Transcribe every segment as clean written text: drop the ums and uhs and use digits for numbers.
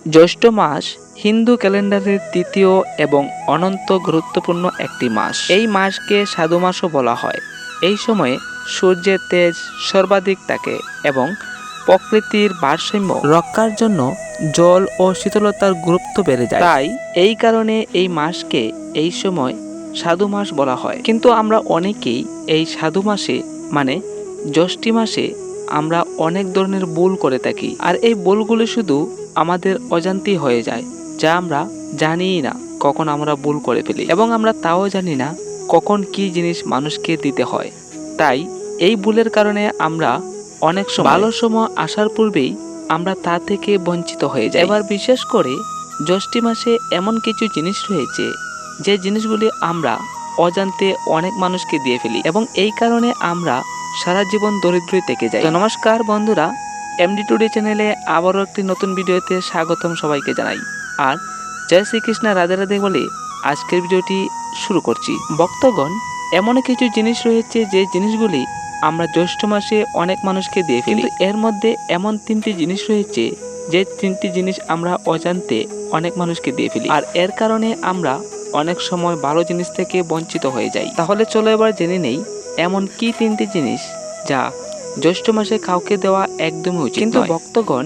জ্যৈষ্ঠ মাস হিন্দু ক্যালেন্ডারের তৃতীয় এবং অনন্ত গুরুত্বপূর্ণ একটি মাস। এই মাসকে সাধু মাসও বলা হয়। এই সময়ে সূর্যের তেজ সর্বাধিক থাকে এবং প্রকৃতির ভারসাম্য রক্ষার জন্য জল ও শীতলতার গুরুত্ব বেড়ে যায়। তাই এই কারণে এই মাসকে এই সময় সাধু মাস বলা হয়। কিন্তু আমরা অনেকেই এই সাধু মাসে মানে জ্যৈষ্ঠী মাসে আমরা অনেক ধরনের ভুল করে থাকি, আর এই ভুলগুলো শুধু আমাদের অজান্তেই হয়ে যায়, যা আমরা জানিই না কখন আমরা ভুল করে ফেলি, এবং আমরা তাও জানি না কখন কি জিনিস মানুষকে দিতে হয়। তাই এই ভুলের কারণে আমরা অনেক সময় ভালো সময় আসার পূর্বেই আমরা তা থেকে বঞ্চিত হয়ে যাই। এবার বিশেষ করে জ্যৈষ্ঠী মাসে এমন কিছু জিনিস রয়েছে যে জিনিসগুলি আমরা অজান্তে অনেক মানুষকে দিয়ে ফেলি, এবং এই কারণে আমরা সারা জীবন দরিদ্রই থেকে যাই। তো নমস্কার বন্ধুরা, এমডি টুডে চ্যানেলে আবারও একটি নতুন ভিডিওতে স্বাগতম সবাইকে জানাই। আর জয় শ্রীকৃষ্ণ, রাধে রাধে বলে আজকের ভিডিওটি শুরু করছি। ভক্তগণ, এমন কিছু জিনিস রয়েছে যে জিনিসগুলি আমরা জ্যৈষ্ঠ মাসে অনেক মানুষকে দিয়ে ফেলি, কিন্তু এর মধ্যে এমন তিনটি জিনিস রয়েছে যে তিনটি জিনিস আমরা অজান্তে অনেক মানুষকে দিয়ে ফেলি, আর এর কারণে আমরা অনেক সময় ভালো জিনিস থেকে বঞ্চিত হয়ে যাই। তাহলে চলো এবার জেনে নেই এমন কি তিনটি জিনিস যা জ্যৈষ্ঠ মাসে কাউকে দেওয়া একদমই উচিত। কিন্তু ভক্তগণ,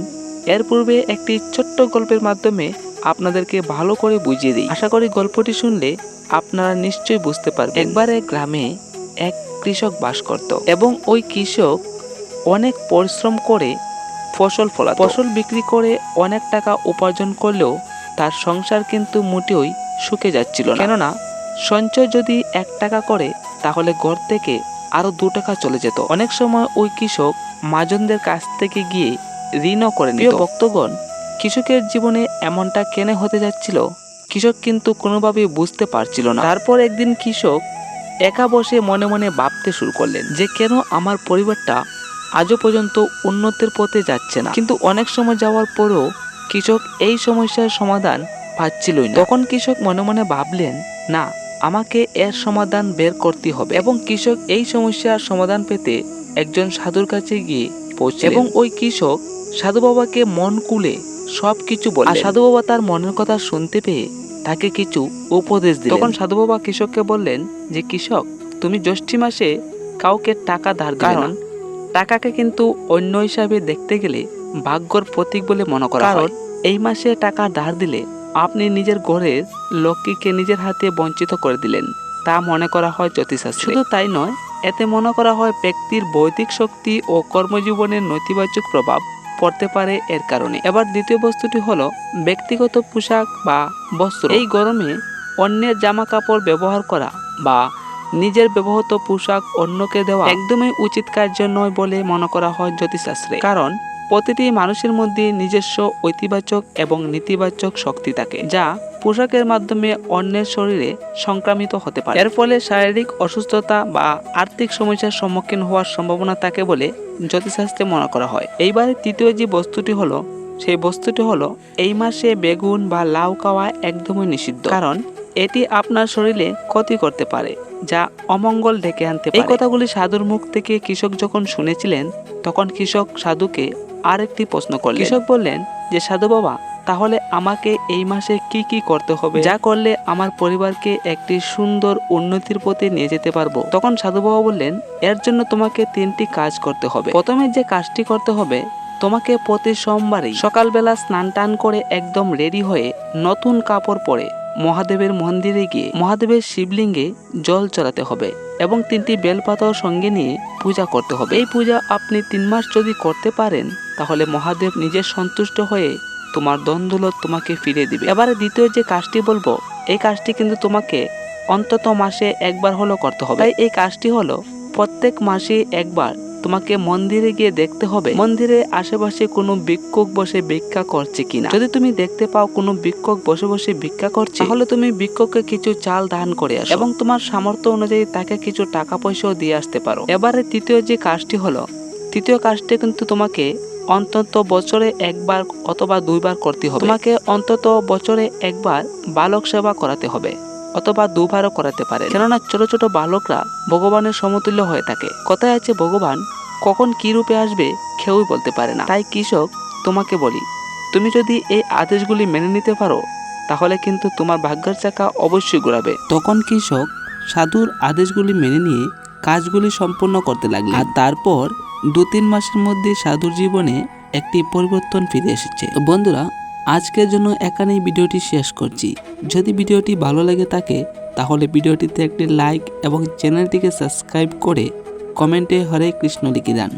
এর পূর্বে একটি ছোট্ট গল্পের মাধ্যমে আপনাদেরকে ভালো করে বুঝিয়ে দিই। আশা করি গল্পটি শুনলে আপনারা নিশ্চয়ই বুঝতে পারবেন। একবার এক গ্রামে এক কৃষক বাস করত, এবং ওই কৃষক অনেক পরিশ্রম করে ফসল ফলাত। ফসল বিক্রি করে অনেক টাকা উপার্জন করলেও তার সংসার কিন্তু মোটেই সুখে যাচ্ছিল না। কেননা সঞ্চয় যদি 1 টাকা করে তাহলে ঘর থেকে আরো 2 টাকা চলে যেত। অনেক সময় ওই কৃষক মহাজনদের কাছ থেকে গিয়ে ঋণও করে নিত। প্রিয় ভক্তগণ, কৃষকের জীবনে এমনটা কেন হতে যাচ্ছিল কৃষক কিন্তু কোনোভাবেই বুঝতে পারছিল না। তারপর একদিন কৃষক একা বসে মনে মনে ভাবতে শুরু করলেন যে কেন আমার পরিবারটা আজও পর্যন্ত উন্নতির পথে যাচ্ছে না। কিন্তু অনেক সময় যাওয়ার পরেও কৃষক এই সমস্যার সমাধান পাচ্ছিলই না। তখন কৃষক মনে মনে ভাবলেন, না, আমাকে এর সমাধান বের করতে হবে। এবং কৃষক এই সমস্যার সমাধান পেতে একজন সাধুর কাছে গিয়ে পৌঁছলেন, এবং ওই কৃষক সাধু বাবাকে মন খুলে সবকিছু বললেন। আর সাধু বাবা তার মনের কথা শুনতে পেয়ে তাকে কিছু উপদেশ দিলেন। তখন সাধু বাবা কৃষককে বললেন যে, কৃষক, তুমি জ্যৈষ্ঠী মাসে কাউকে টাকা ধার দিবে না। টাকাকে কিন্তু অন্য হিসাবে দেখতে গেলে ভাগ্যর প্রতীক বলে মনে করা হয়। এই মাসে টাকা ধার দিলে আপনি নিজের ঘরের লক্ষ্মীকে নিজের হাতে বঞ্চিত করে দিলেন, তা মনে করা হয় জ্যোতিষশাস্ত্রে। শুধু তাই নয়, এতে মনে করা হয় ব্যক্তির বৌদ্ধিক শক্তি ও কর্মজীবনের নেতিবাচক প্রভাব পড়তে পারে এর কারণে। এবার দ্বিতীয় বস্তুটি হলো ব্যক্তিগত পোশাক বা বস্ত্র। এই গরমে অন্যের জামা কাপড় ব্যবহার করা বা নিজের ব্যবহৃত পোশাক অন্যকে দেওয়া একদমই উচিত কার্য নয় বলে মনে করা হয় জ্যোতিষশাস্ত্রে। কারণ প্রতিটি মানুষের মধ্যে নিজস্ব ঐতিবাচক এবং নেতিবাচক শক্তি থাকে, যা পোশাকের মাধ্যমে অন্যের শরীরে সংক্রামিত হতে পারে। এর ফলে শারীরিক অসুস্থতা বা আর্থিক সমস্যার সম্মুখীন হওয়ার সম্ভাবনা থাকে বলে জ্যোতিষশাস্ত্রে মনে করা হয়। এইবারে তৃতীয় যে বস্তুটি হলো, সেই বস্তুটি হলো এই মাসে বেগুন বা লাউ খাওয়া একদমই নিষিদ্ধ। কারণ এটি আপনার শরীরে ক্ষতি করতে পারে, যা অমঙ্গল ডেকে আনতে পারে। এই কথাগুলি সাধুর মুখ থেকে কৃষক যখন শুনেছিলেন, তখন কৃষক সাধুকে আরেকটি প্রশ্ন করলেন। কৃষক বললেন যে, সাধু বাবা, তাহলে আমাকে এই মাসে কি কি করতে হবে, যা করলে আমার পরিবারকে একটি সুন্দর উন্নতির পথে নিয়ে যেতে পারবো? তখন সাধু বাবা বললেন, এর জন্য তোমাকে 3টি কাজ করতে হবে। প্রথমে যে কাজটি করতে হবে, তোমাকে প্রতি সোমবারই সকালবেলা স্নান টান করে একদম রেডি হয়ে নতুন কাপড় পরে মহাদেবের মন্দিরে গিয়ে মহাদেবের শিবলিঙ্গে জল চড়াতে হবে এবং 3টি বেলপাতাও সঙ্গে নিয়ে পূজা করতে হবে। এই পূজা আপনি 3 মাস যদি করতে পারেন, তাহলে মহাদেব নিজে সন্তুষ্ট হয়ে তোমার ধন-দৌলত তোমাকে ফিরিয়ে দিবে। এবারে দ্বিতীয় যে কাজটি বলবো, এই কাজটি কিন্তু তোমাকে অন্তত মাসে একবার হলো করতে হবে। তাই এই কাজটি হলো প্রত্যেক মাসে একবার তোমাকে মন্দিরে গিয়ে দেখতে হবে মন্দিরে আশেপাশে কোনো ভিক্ষুক বসে ভিক্ষা করছে কিনা। যদি তুমি দেখতে পাও কোনো ভিক্ষুক বসে বসে ভিক্ষা করছে, তাহলে তুমি ভিক্ষুককে কিছু চাল দান করে আসো এবং তোমার সামর্থ্য অনুযায়ী তাকে কিছু টাকা পয়সাও দিয়ে আসতে পারো। এবারে তৃতীয় যে কাজটি হলো, তৃতীয় কাজটি কিন্তু তোমাকে অন্তত বছরে একবার অথবা 2 বার করতে হবে। তোমাকে অন্তত বছরে একবার বালক সেবা করাতে হবে, অথবা 2 বারও করাতে পারে। কেননা ছোট ছোট বালকরা ভগবানের সমতুল্য হয়ে থাকে। কথায় আছে, ভগবান কখন কি রূপে আসবে কেউই বলতে পারে না। তাই কৃষক, তোমাকে বলি, তুমি যদি এই আদেশগুলি মেনে নিতে পারো তাহলে কিন্তু তোমার ভাগ্যের চাকা অবশ্যই ঘোরাবে। তখন কৃষক সাধুর আদেশগুলি মেনে নিয়ে কাজগুলি সম্পূর্ণ করতে লাগলেন। আর তারপর 2-3 মাসের মধ্যে সাধুর জীবনে একটি পরিবর্তন ফিরে এসেছে। তো বন্ধুরা, আজকের জন্য এখানেই ভিডিওটি শেষ করছি। যদি ভিডিওটি ভালো লেগে থাকে তাহলে ভিডিওটিতে একটি লাইক এবং চ্যানেলটিকে সাবস্ক্রাইব করে কমেন্টে হরে কৃষ্ণ লিখে দেন।